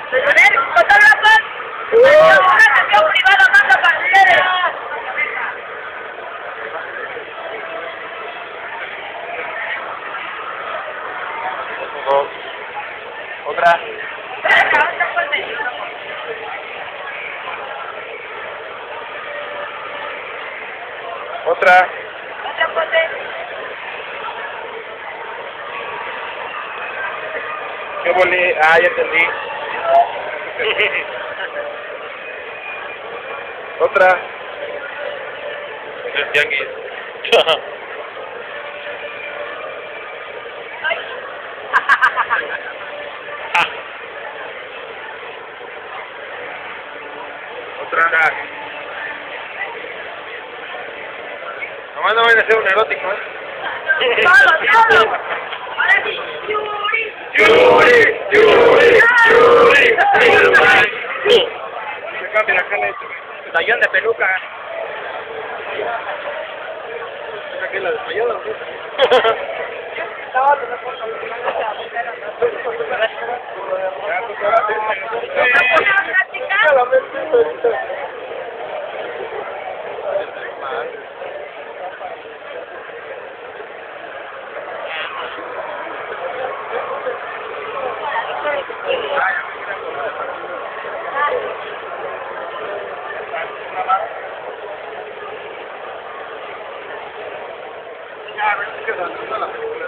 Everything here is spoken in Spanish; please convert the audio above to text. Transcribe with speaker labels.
Speaker 1: A ver, fotógrafos. Una sesión privada más a ustedes.
Speaker 2: Otra. Otra.
Speaker 1: Otra pose.
Speaker 2: ¿Qué volé? Ah, ya entendí. Otra. El tianguis. Otra. Nomás no van a hacer un erótico, ¿eh?
Speaker 1: Todo. Ahora sí. Yuri.
Speaker 2: ¡Yuri! ¡Yuri! ¡Yuri! ¡Yuri! Se cambia la cara de tallón de peluca. ¿Qué la desmayada o qué? Ya, a ver si queda la película.